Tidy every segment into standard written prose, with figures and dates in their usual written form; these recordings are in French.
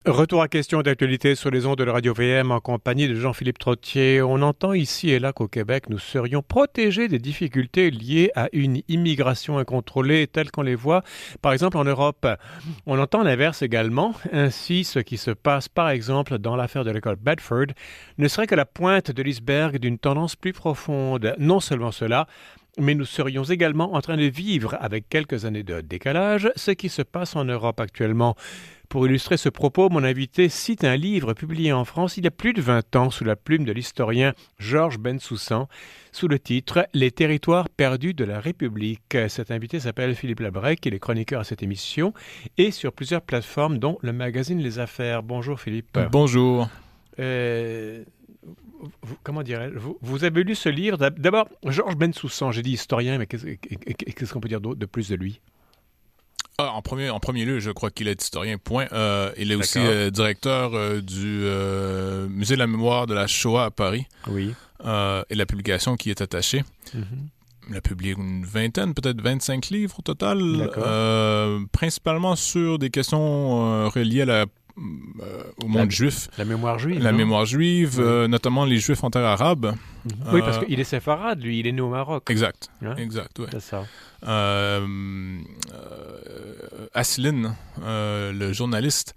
Retour à question d'actualité sur les ondes de la Radio-VM en compagnie de Jean-Philippe Trottier. On entend ici et là qu'au Québec, nous serions protégés des difficultés liées à une immigration incontrôlée telle qu'on les voit, par exemple, en Europe. On entend l'inverse également. Ainsi, ce qui se passe, par exemple, dans l'affaire de l'école Bedford ne serait que la pointe de l'iceberg d'une tendance plus profonde. Non seulement cela, mais nous serions également en train de vivre, avec quelques années de décalage, ce qui se passe en Europe actuellement. Pour illustrer ce propos, mon invité cite un livre publié en France il y a plus de 20 ans sous la plume de l'historien Georges Bensoussan, sous le titre « Les territoires perdus de la République ». Cet invité s'appelle Philippe Labrec, il est chroniqueur à cette émission et sur plusieurs plateformes, dont le magazine Les Affaires. Bonjour Philippe. Bonjour. Comment dirais-je, vous avez lu ce livre. D'abord, Georges Bensoussan, j'ai dit historien, mais qu'est-ce qu'on peut dire de plus de lui? En premier lieu, je crois qu'il est historien, point. Il est aussi directeur du Musée de la mémoire de la Shoah à Paris. Oui. Et la publication qui est attachée. Mm-hmm. Il a publié une vingtaine, peut-être 25 livres au total. Principalement sur des questions reliées à au monde juif. La mémoire juive. La mémoire juive, oui. Notamment les juifs en terre arabe. Oui, parce qu'il est séfarade, lui, il est né au Maroc. Exact, exact, oui. C'est ça. Assouline, le journaliste,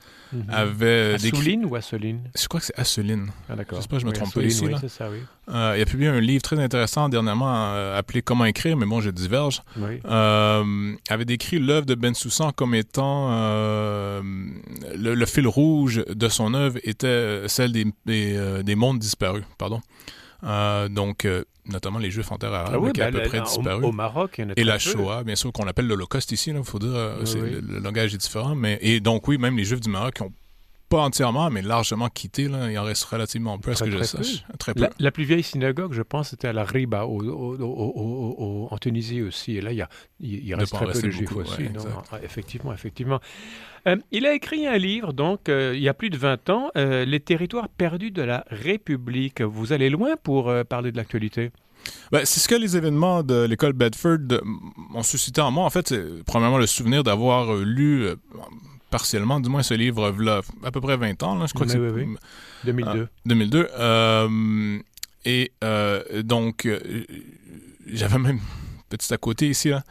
avait Assouline ou Assouline? Je crois que c'est Assouline. Ah, d'accord. J'espère que je me trompe pas Assouline, ici. Oui, là. c'est ça, oui. Il a publié un livre très intéressant dernièrement appelé « Comment écrire », mais bon, je diverge. Oui. Avait décrit l'œuvre de Bensoussan comme étant le fil rouge de son œuvre était celle des mondes disparus, pardon. Donc, notamment les Juifs en terre arabe, qui a à peu près disparu. Au Maroc, il y en a et la Shoah, bien sûr, qu'on appelle l'Holocauste ici, il faut dire, le langage est différent. Et donc, oui, même les Juifs du Maroc qui ont pas entièrement, mais largement quitté, là, il en reste relativement peu, à ce que je sache. Très peu. La plus vieille synagogue, je pense, c'était à la Riba, en Tunisie aussi. Et là, il reste très peu de Juifs aussi. Non, effectivement. Il a écrit un livre, donc, il y a plus de 20 ans, « Les territoires perdus de la République ». Vous allez loin pour parler de l'actualité? Ben, c'est ce que les événements de l'école Bedford ont suscité en moi. En fait, c'est premièrement le souvenir d'avoir lu partiellement, du moins ce livre là, à peu près 20 ans. Là, je crois que c'est... Oui. 2002. 2002. Donc, j'avais même, petit à côté ici, là,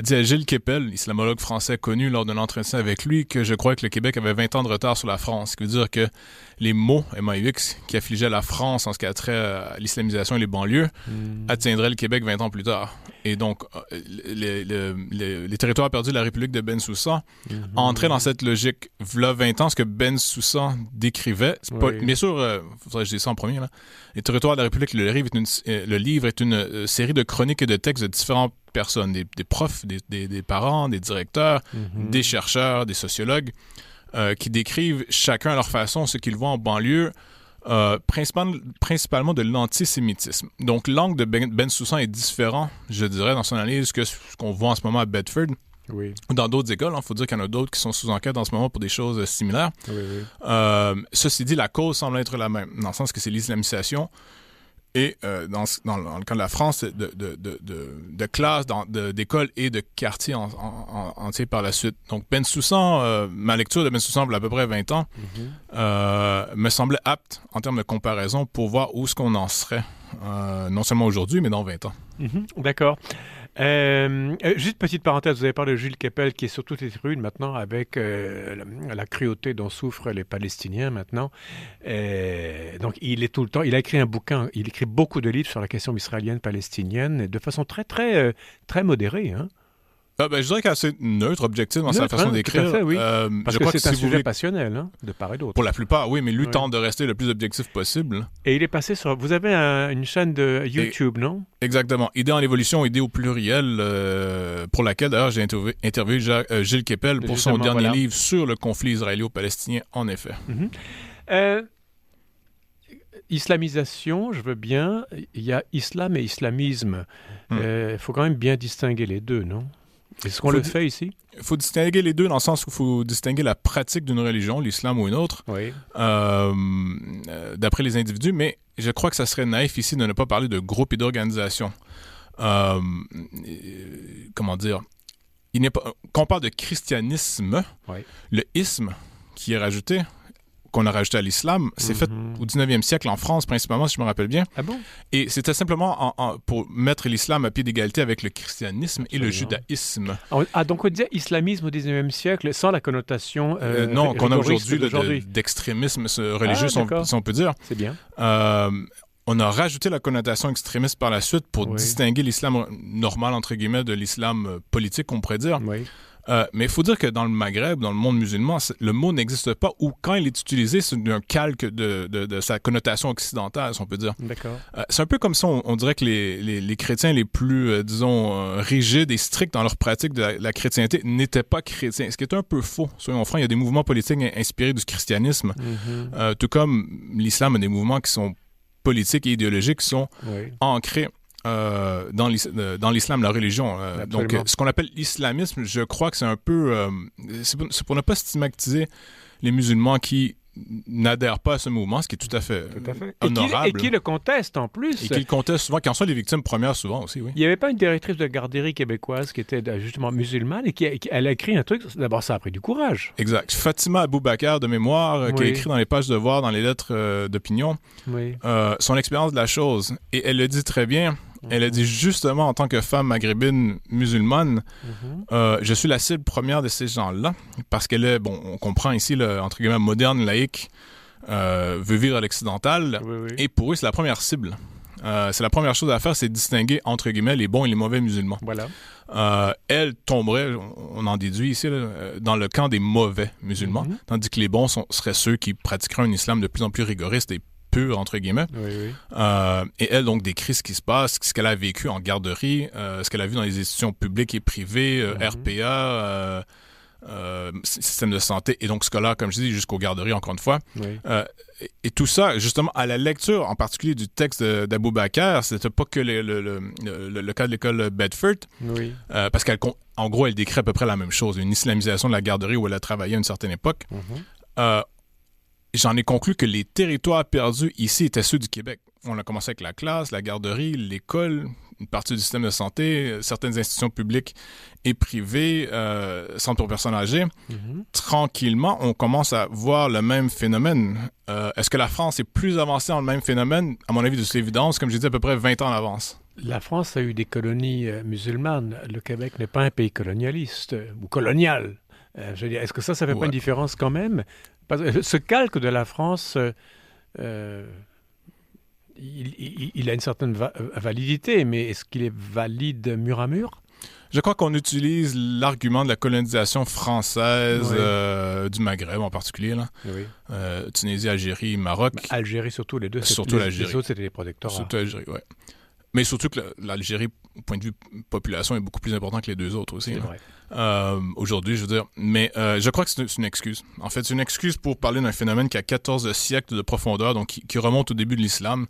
dit à Gilles Kepel, islamologue français connu lors d'un entretien avec lui, que je crois que le Québec avait 20 ans de retard sur la France. Ce qui veut dire que les maux, MAUX, qui affligeaient la France en ce qui a trait à l'islamisation et les banlieues, attiendraient le Québec 20 ans plus tard. Et donc, les territoires perdus de la République de Bensoussan entraient dans cette logique. V'là 20 ans, ce que Bensoussan décrivait, c'est pas, bien sûr, faudrait que je dise ça en premier, là. Les territoires de la République, le livre est une série de chroniques et de textes de différentes personnes, des profs, des parents, des directeurs, des chercheurs, des sociologues, qui décrivent chacun à leur façon ce qu'ils voient en banlieue, principalement de l'antisémitisme. Donc, l'angle de Bensoussan est différent, je dirais, dans son analyse que ce qu'on voit en ce moment à Bedford. Oui. Ou dans d'autres écoles. Il faut dire qu'il y en a d'autres qui sont sous enquête en ce moment pour des choses similaires. Oui. Ceci dit, la cause semble être la même, dans le sens que c'est l'islamisation. Et dans le cas de la France, de classes, d'écoles et de quartiers entiers par la suite. Donc, Bensoussan, ma lecture de Bensoussan il y a à peu près 20 ans, me semblait apte en termes de comparaison pour voir où est-ce qu'on en serait, non seulement aujourd'hui, mais dans 20 ans. D'accord. Juste petite parenthèse, vous avez parlé de Gilles Kepel qui est sur toutes les tribunes maintenant avec la cruauté dont souffrent les Palestiniens maintenant. Donc il est tout le temps, il a écrit un bouquin, il écrit beaucoup de livres sur la question israélienne-palestinienne de façon très modérée. Hein? Je dirais qu'elle est assez neutre, objective dans sa façon d'écrire. Tout à fait, oui. Parce que c'est un sujet passionnel, hein, de part et d'autre. Pour la plupart, oui, mais lui tente de rester le plus objectif possible. Et il est passé sur... Vous avez une chaîne de YouTube, non? Exactement. Idée en évolution, idée au pluriel, pour laquelle, d'ailleurs, j'ai interviewé Gilles Kepel pour son dernier livre sur le conflit israélo-palestinien, en effet. Islamisation, je veux bien. Il y a islam et islamisme. Il faut quand même bien distinguer les deux, non? Est-ce qu'on le fait ici? Il faut distinguer les deux dans le sens où il faut distinguer la pratique d'une religion, l'islam ou une autre, d'après les individus, mais je crois que ça serait naïf ici de ne pas parler de groupe et d'organisation. Comment dire? Quand on parle de christianisme, le isme, qui est rajouté, qu'on a rajouté à l'islam, c'est fait au 19e siècle en France, principalement, si je me rappelle bien. Ah bon? Et c'était simplement pour mettre l'islam à pied d'égalité avec le christianisme et le judaïsme. Donc on disait islamisme au 19e siècle sans la connotation non, qu'on a aujourd'hui d'aujourd'hui. d'extrémisme religieux, si on peut dire. C'est bien. On a rajouté la connotation extrémiste par la suite pour distinguer l'islam normal, entre guillemets, de l'islam politique, on pourrait dire. Oui. Mais il faut dire que dans le Maghreb, dans le monde musulman, le mot n'existe pas, ou quand il est utilisé, c'est un calque de sa connotation occidentale, si on peut dire. D'accord. C'est un peu comme ça, on dirait que les chrétiens les plus, disons, rigides et stricts dans leur pratique de la chrétienté n'étaient pas chrétiens, ce qui est un peu faux. Soyons francs, il y a des mouvements politiques inspirés du christianisme, tout comme l'islam a des mouvements qui sont politiques et idéologiques qui sont ancrés dans l'islam, la religion. Donc, ce qu'on appelle l'islamisme, je crois que c'est un peu... c'est pour ne pas stigmatiser les musulmans qui n'adhèrent pas à ce mouvement, ce qui est tout à fait honorable. Et qui le contestent en plus. Et qui le contestent souvent, qui en sont les victimes premières souvent aussi, oui. Il n'y avait pas une directrice de garderie québécoise qui était justement musulmane et elle a écrit un truc, d'abord ça a pris du courage. Exact. Fatima Aboubakar, de mémoire, qui a écrit dans les pages de Devoir, dans les lettres d'opinion, son expérience de la chose. Et elle le dit très bien. Elle a dit justement, en tant que femme maghrébine musulmane, je suis la cible première de ces gens-là, parce qu'elle est, on comprend ici, entre guillemets, moderne, laïque, veut vivre à l'occidental, et pour eux, c'est la première cible. C'est la première chose à faire, c'est distinguer, entre guillemets, les bons et les mauvais musulmans. Voilà. Elle tomberait, on en déduit ici, dans le camp des mauvais musulmans, tandis que les bons seraient ceux qui pratiqueraient un islam de plus en plus rigoriste et pur, entre guillemets. Et elle, donc, décrit ce qui se passe, ce qu'elle a vécu en garderie, ce qu'elle a vu dans les institutions publiques et privées, RPA, système de santé, et donc scolaire, comme je dis, jusqu'aux garderies, encore une fois. Et tout ça, justement, à la lecture, en particulier du texte d'Aboubacar, c'était pas que le cas de l'école Bedford, parce qu'en gros, elle décrit à peu près la même chose, une islamisation de la garderie où elle a travaillé à une certaine époque. J'en ai conclu que les territoires perdus ici étaient ceux du Québec. On a commencé avec la classe, la garderie, l'école, une partie du système de santé, certaines institutions publiques et privées, centres pour personnes âgées. Tranquillement, on commence à voir le même phénomène. Est-ce que la France est plus avancée dans le même phénomène? À mon avis, de toute évidence, comme j'ai dit, à peu près 20 ans en avance. La France a eu des colonies musulmanes. Le Québec n'est pas un pays colonialiste ou colonial. Je veux dire, est-ce que ça fait pas une différence quand même? Parce que ce calque de la France, il a une certaine validité, mais est-ce qu'il est valide mur à mur? Je crois qu'on utilise l'argument de la colonisation française du Maghreb en particulier. Là. Tunisie, Algérie, Maroc. Algérie surtout, les deux. Surtout l'Algérie. Les autres, c'était des protectorats. Surtout l'Algérie, oui. Mais surtout que l'Algérie, au point de vue population, est beaucoup plus important que les deux autres aussi. C'est vrai. Aujourd'hui, je veux dire. Mais je crois que c'est une excuse. En fait, c'est une excuse pour parler d'un phénomène qui a 14 siècles de profondeur, donc qui remonte au début de l'islam.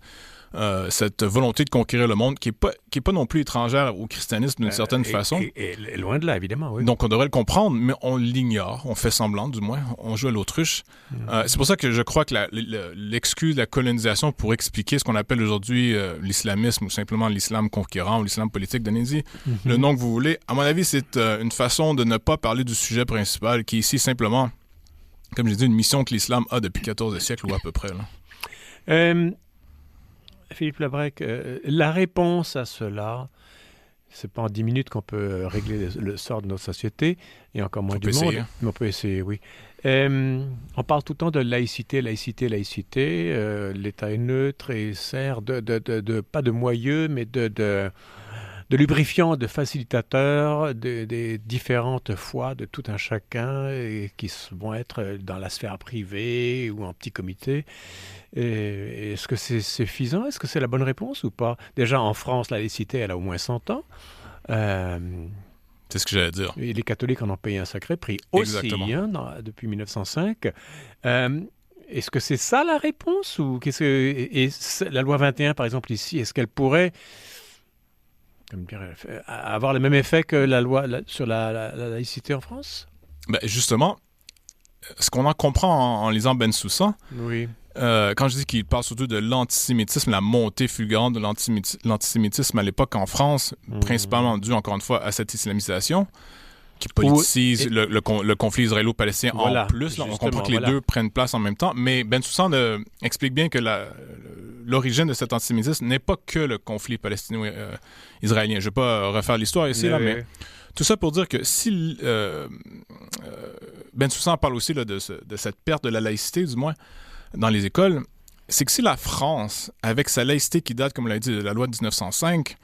Cette volonté de conquérir le monde qui est pas non plus étrangère au christianisme d'une certaine façon. Et loin de là, évidemment, oui. Donc, on devrait le comprendre, mais on l'ignore. On fait semblant, du moins. On joue à l'autruche. C'est pour ça que je crois que l'excuse de la colonisation pour expliquer ce qu'on appelle aujourd'hui l'islamisme ou simplement l'islam conquérant ou l'islam politique, donnez-y le nom que vous voulez. À mon avis, c'est une façon de ne pas parler du sujet principal qui est ici simplement, comme j'ai dit, une mission que l'islam a depuis 14 siècles ou à peu près. Là. Philippe Labrec, la réponse à cela, c'est pas en 10 minutes qu'on peut régler le sort de notre société, et encore moins du monde. Essayer. Mais on peut essayer, oui. On parle tout le temps de laïcité. L'État est neutre et sert pas de moyeu, mais de lubrifiant, de facilitateur des différentes foi de tout un chacun qui vont être dans la sphère privée ou en petit comité. Et est-ce que c'est suffisant? Est-ce que c'est la bonne réponse ou pas? Déjà, en France, la laïcité, elle a au moins 100 ans. C'est ce que j'allais dire. Et les catholiques en ont payé un sacré prix aussi, depuis 1905. Est-ce que c'est ça la réponse? Ou la loi 21, par exemple, ici, est-ce qu'elle pourrait avoir le même effet que la loi sur la laïcité en France? Ben justement, ce qu'on en comprend en lisant Ben Soussa, quand je dis qu'il parle surtout de l'antisémitisme, la montée fulgurante de l'antisémitisme à l'époque en France, principalement due, encore une fois, à cette islamisation, qui politisent le conflit israélo-palestinien en plus. Là, on comprend que les deux prennent place en même temps. Mais Bensoussan explique bien que l'origine de cet antisémitisme n'est pas que le conflit palestino-israélien. Je ne vais pas refaire l'histoire ici, mais tout ça pour dire que si Bensoussan parle aussi là, de cette perte de la laïcité, du moins, dans les écoles, c'est que si la France, avec sa laïcité qui date, comme on l'a dit, de la loi de 1905,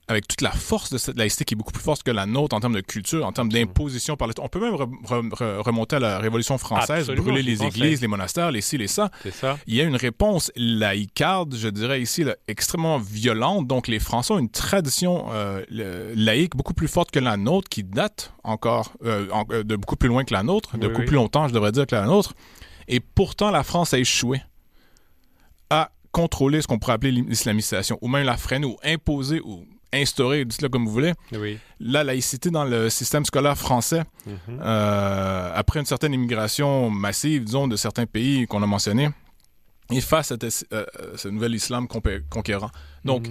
avec toute la force de cette laïcité qui est beaucoup plus forte que la nôtre en termes de culture, en termes d'imposition par l'État, on peut même remonter à la Révolution française, brûler les églises, les monastères, les ci, les ça. C'est ça. Il y a une réponse laïcarde, je dirais ici, là, extrêmement violente. Donc, les Français ont une tradition laïque beaucoup plus forte que la nôtre, qui date encore de beaucoup plus loin que la nôtre, de beaucoup plus longtemps, je devrais dire, que la nôtre. Et pourtant, la France a échoué à contrôler ce qu'on pourrait appeler l'islamisation, ou même la freiner, ou imposer, ou instaurer, dites-le comme vous voulez, la laïcité dans le système scolaire français, après une certaine immigration massive, disons, de certains pays qu'on a mentionnés, et face à ce nouvel islam conquérant. Donc,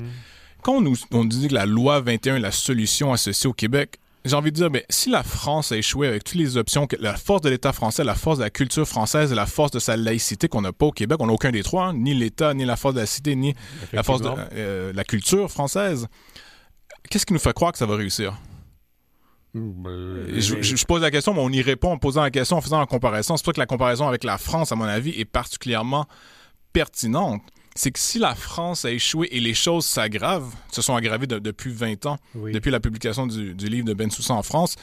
quand on nous dit que la loi 21 est la solution associée au Québec, j'ai envie de dire, mais si la France a échoué avec toutes les options, la force de l'État français, la force de la culture française et la force de sa laïcité qu'on n'a pas au Québec, on n'a aucun des trois, hein, ni l'État, ni la force de la cité, ni la force de la culture française, qu'est-ce qui nous fait croire que ça va réussir? Je pose la question, mais on y répond en posant la question, en faisant la comparaison. C'est pour ça que la comparaison avec la France, à mon avis, est particulièrement pertinente. C'est que si la France a échoué et les choses s'aggravent, se sont aggravées depuis 20 ans, depuis la publication du livre de Bensoussan en France,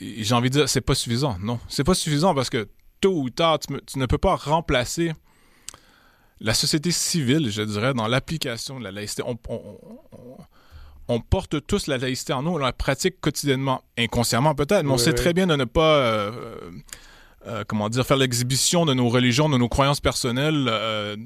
j'ai envie de dire, c'est pas suffisant. Non, c'est pas suffisant parce que tôt ou tard, tu ne peux pas remplacer la société civile, je dirais, dans l'application de la laïcité. On porte tous la laïcité en nous, on la pratique quotidiennement, inconsciemment peut-être, mais on sait très bien de ne pas... faire l'exhibition de nos religions, de nos croyances personnelles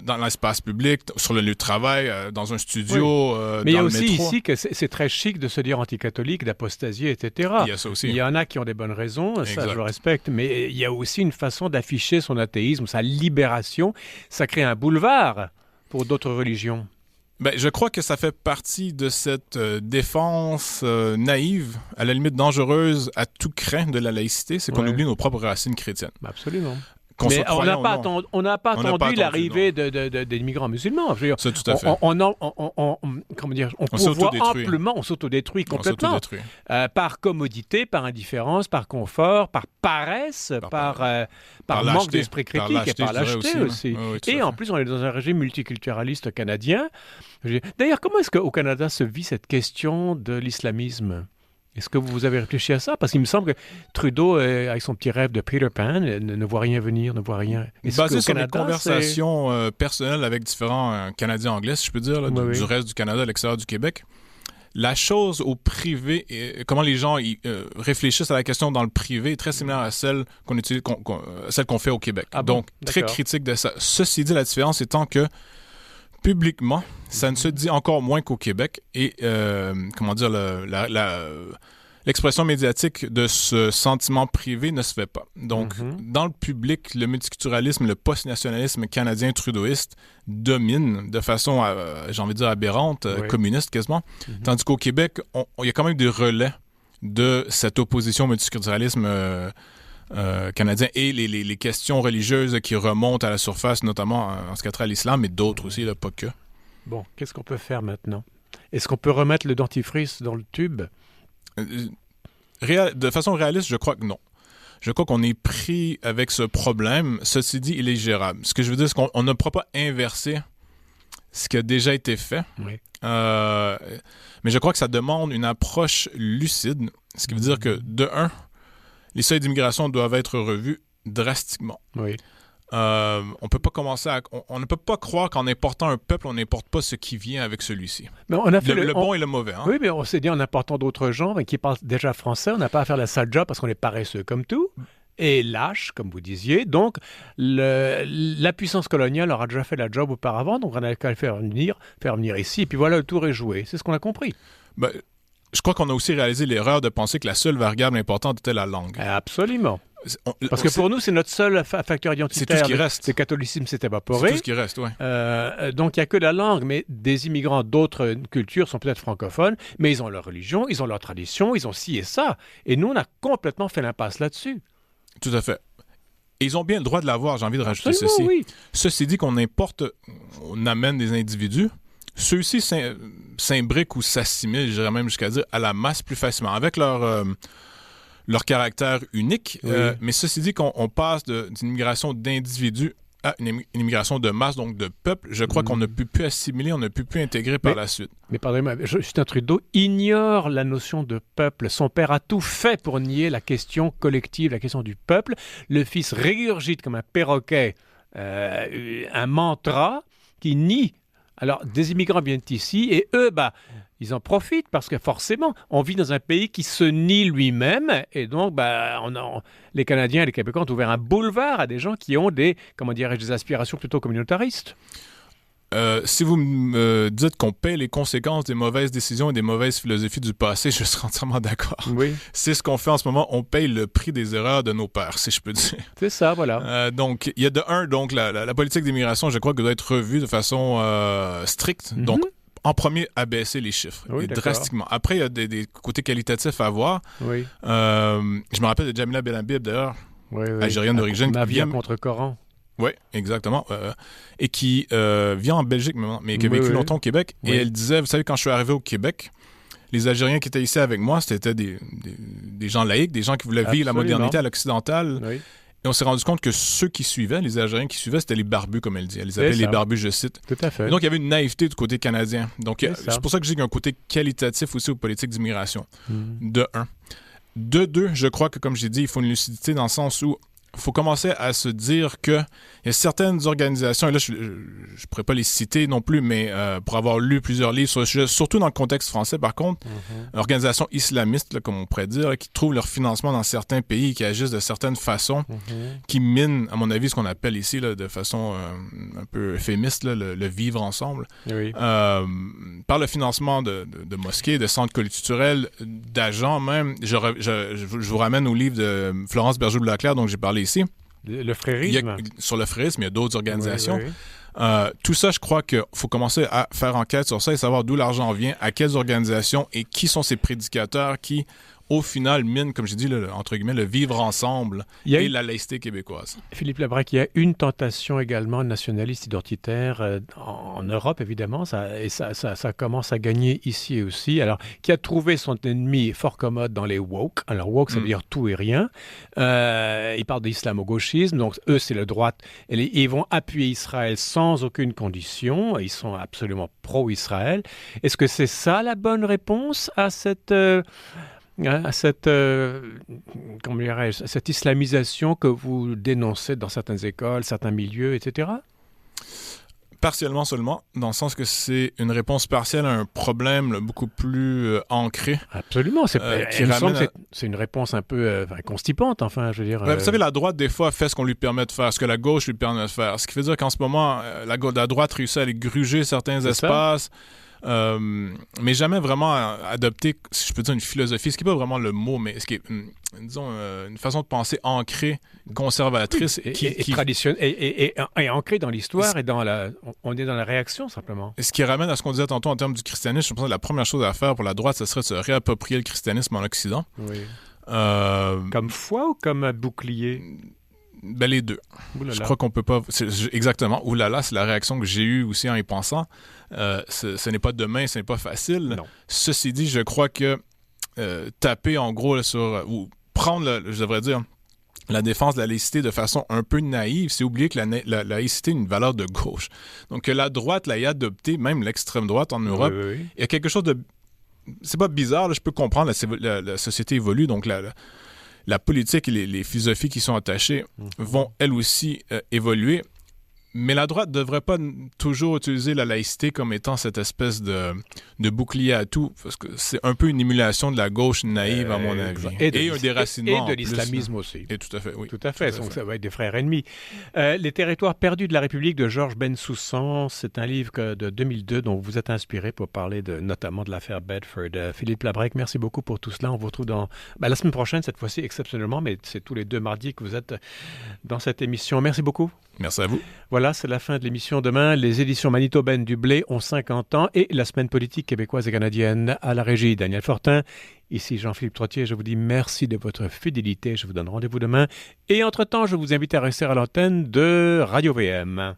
dans l'espace public, sur le lieu de travail, dans un studio, mais il y a dans aussi le métro. ici que c'est très chic de se dire anticatholique, d'apostasier, etc. Il y a ça aussi. Il y en a qui ont des bonnes raisons, ça je le respecte, mais il y a aussi une façon d'afficher son athéisme, sa libération. Ça crée un boulevard pour d'autres religions. Ben, je crois que ça fait partie de cette défense naïve, à la limite dangereuse, à tout craint de la laïcité, c'est qu'on oublie nos propres racines chrétiennes. Absolument. Mais on n'a pas attendu l'arrivée des migrants musulmans. Je veux dire, ça, tout à fait. On pourvoit amplement, on s'autodétruit complètement. Par commodité, par indifférence, par confort, par paresse, par manque d'esprit critique et par lâcheté aussi. Et en plus, on est dans un régime multiculturaliste canadien. D'ailleurs, comment est-ce qu'au Canada se vit cette question de l'islamisme ? Est-ce que vous avez réfléchi à ça? Parce qu'il me semble que Trudeau, avec son petit rêve de Peter Pan, ne voit rien venir, ne voit rien. Basé sur des conversations personnelles avec différents Canadiens anglais, si je peux dire, là, du reste du Canada, à l'extérieur du Québec, la chose au privé, comment les gens réfléchissent à la question dans le privé est très similaire à celle qu'on fait au Québec. Donc, très critique de ça. Ceci dit, la différence étant que publiquement, ça ne se dit encore moins qu'au Québec et, l'expression médiatique de ce sentiment privé ne se fait pas. Donc, dans le public, le multiculturalisme, le post-nationalisme canadien trudeauiste domine de façon, j'ai envie de dire, aberrante, communiste quasiment. Tandis qu'au Québec, il y a quand même des relais de cette opposition au multiculturalisme canadien et les questions religieuses qui remontent à la surface, notamment en ce qui a trait à l'islam, mais d'autres aussi, là, pas que. Bon, qu'est-ce qu'on peut faire maintenant? Est-ce qu'on peut remettre le dentifrice dans le tube? De façon réaliste, je crois que non. Je crois qu'on est pris avec ce problème. Ceci dit, il est gérable. Ce que je veux dire, c'est qu'on ne pourra pas inverser ce qui a déjà été fait. Mais je crois que ça demande une approche lucide, ce qui veut dire que, de un, les seuils d'immigration doivent être revus drastiquement. On peut pas commencer on ne peut pas croire qu'en important un peuple, on n'importe pas ce qui vient avec celui-ci. Mais on a fait le bon et le mauvais. Hein? Oui, mais on s'est dit en important d'autres gens qui parlent déjà français, on n'a pas à faire la sale job parce qu'on est paresseux comme tout et lâche, comme vous disiez. Donc, la puissance coloniale aura déjà fait la job auparavant, donc on a qu'à le faire venir ici, et puis voilà, le tour est joué. C'est ce qu'on a compris. Je crois qu'on a aussi réalisé l'erreur de penser que la seule variable importante était la langue. Absolument. Parce que pour nous, c'est notre seul facteur identitaire. C'est tout ce qui reste. Le catholicisme s'est évaporé. C'est tout ce qui reste, oui. Donc, il n'y a que la langue, mais des immigrants d'autres cultures sont peut-être francophones, mais ils ont leur religion, ils ont leur tradition, ils ont ci et ça. Et nous, on a complètement fait l'impasse là-dessus. Tout à fait. Et ils ont bien le droit de l'avoir, j'ai envie de rajouter Absolument, ceci. oui. Ceci dit on amène des individus, ceux-ci s'imbriquent ou s'assimilent, je dirais même jusqu'à dire, à la masse plus facilement, avec leur caractère unique. Oui. Mais ceci dit qu'on passe d'une immigration d'individus à une immigration de masse, donc de peuple. Je crois qu'on ne peut plus assimiler, on ne peut plus intégrer par la suite. Mais pardonnez-moi, Justin Trudeau ignore la notion de peuple. Son père a tout fait pour nier la question collective, la question du peuple. Le fils régurgite comme un perroquet un mantra qui nie. Alors, des immigrants viennent ici et eux, ils en profitent parce que forcément, on vit dans un pays qui se nie lui-même et donc, les Canadiens et les Québécois ont ouvert un boulevard à des gens qui ont des aspirations plutôt communautaristes. Si vous me dites qu'on paie les conséquences des mauvaises décisions et des mauvaises philosophies du passé, je serai entièrement d'accord. Oui. C'est ce qu'on fait en ce moment. On paye le prix des erreurs de nos pères, si je peux dire. C'est ça, voilà. Donc, il y a la politique d'immigration, je crois, que doit être revue de façon stricte. Mm-hmm. Donc, en premier, abaisser les chiffres, drastiquement. Après, il y a des côtés qualitatifs à voir. Oui. Je me rappelle de Jamila Benhabib, d'ailleurs, algérienne d'origine. Ma vie contre Coran. Oui, exactement. Et qui vient en Belgique, mais qui a vécu longtemps au Québec. Oui. Et elle disait, vous savez, quand je suis arrivé au Québec, les Algériens qui étaient ici avec moi, c'était des gens laïcs, des gens qui voulaient vivre la modernité à l'occidentale. Oui. Et on s'est rendu compte que ceux qui suivaient, les Algériens qui suivaient, c'était les barbus, comme elle dit. Elle les appelait les barbus, je cite. Tout à fait. Et donc, il y avait une naïveté du côté canadien. Donc, c'est pour ça que je dis qu'il y a un côté qualitatif aussi aux politiques d'immigration, de un. De deux, je crois que, comme j'ai dit, il faut une lucidité dans le sens où il faut commencer à se dire qu'il y a certaines organisations, et là, je ne pourrais pas les citer non plus, mais pour avoir lu plusieurs livres sur le sujet, surtout dans le contexte français, par contre, organisations islamistes, là, comme on pourrait dire, là, qui trouvent leur financement dans certains pays, qui agissent de certaines façons, qui minent, à mon avis, ce qu'on appelle ici, là, de façon un peu euphémiste, là, le vivre ensemble, par le financement de mosquées, de centres culturels, d'agents même. Je vous ramène au livre de Florence Berger-Blaclair, dont j'ai parlé ici. Le frérisme. Sur le frérisme, il y a d'autres organisations. Tout ça, je crois qu'il faut commencer à faire enquête sur ça et savoir d'où l'argent vient, à quelles organisations et qui sont ces prédicateurs qui, au final, minent, comme j'ai dit, entre guillemets, le vivre ensemble et la laïcité québécoise. Philippe Labrec, il y a une tentation également nationaliste identitaire en Europe, évidemment, ça commence à gagner ici aussi. Alors, qui a trouvé son ennemi fort commode dans les woke. Alors, woke, ça veut dire tout et rien. Ils parlent d'islamo-gauchisme, donc eux, c'est la droite. Ils vont appuyer Israël sans aucune condition. Ils sont absolument pro-Israël. Est-ce que c'est ça la bonne réponse à cette islamisation que vous dénoncez dans certaines écoles, certains milieux, etc.? Partiellement seulement, dans le sens que c'est une réponse partielle à un problème beaucoup plus ancré. Absolument. C'est une réponse un peu constipante, enfin, je veux dire. Vous savez, la droite, des fois, fait ce qu'on lui permet de faire, ce que la gauche lui permet de faire. Ce qui veut dire qu'en ce moment, la droite réussit à aller gruger certains espaces. Mais jamais vraiment adopter, si je peux dire, une philosophie, ce qui n'est pas vraiment le mot, mais ce qui est, disons, une façon de penser ancrée, conservatrice. Traditionnelle, et ancrée dans l'histoire, et on est dans la réaction, simplement. Et ce qui ramène à ce qu'on disait tantôt en termes du christianisme, je pense que la première chose à faire pour la droite, ce serait de se réapproprier le christianisme en Occident. Oui. Comme foi ou comme bouclier? Les deux. Oulala. Je crois qu'on peut pas... Exactement. Oulala, c'est la réaction que j'ai eue aussi en y pensant. Ce n'est pas demain, ce n'est pas facile. Non. Ceci dit, je crois que taper en gros là, ou prendre, je devrais dire, la défense de la laïcité de façon un peu naïve, c'est oublier que la laïcité est une valeur de gauche. Donc que la droite l'ait adoptée, même l'extrême droite en Europe, il y a quelque chose de... C'est pas bizarre, là, je peux comprendre, la société évolue, donc la politique et les philosophies qui sont attachées vont, elles aussi, évoluer. Mais la droite ne devrait pas toujours utiliser la laïcité comme étant cette espèce de bouclier à tout, parce que c'est un peu une émulation de la gauche naïve, à mon avis. Et un déracinement. Et de l'islamisme aussi. Et tout à fait, oui. Tout à fait, donc ça va être des frères ennemis. Les territoires perdus de la République de Georges Bensoussan, c'est un livre de 2002 dont vous êtes inspiré pour parler notamment de l'affaire Bedford. Philippe Labrec, merci beaucoup pour tout cela. On vous retrouve la semaine prochaine, cette fois-ci exceptionnellement, mais c'est tous les 2 mardis que vous êtes dans cette émission. Merci beaucoup. Merci à vous. Voilà, c'est la fin de l'émission. Demain, les éditions manitobaines du Blé ont 50 ans et la semaine politique québécoise et canadienne à la régie. Daniel Fortin, ici Jean-Philippe Trottier. Je vous dis merci de votre fidélité. Je vous donne rendez-vous demain. Et entre-temps, je vous invite à rester à l'antenne de Radio-VM.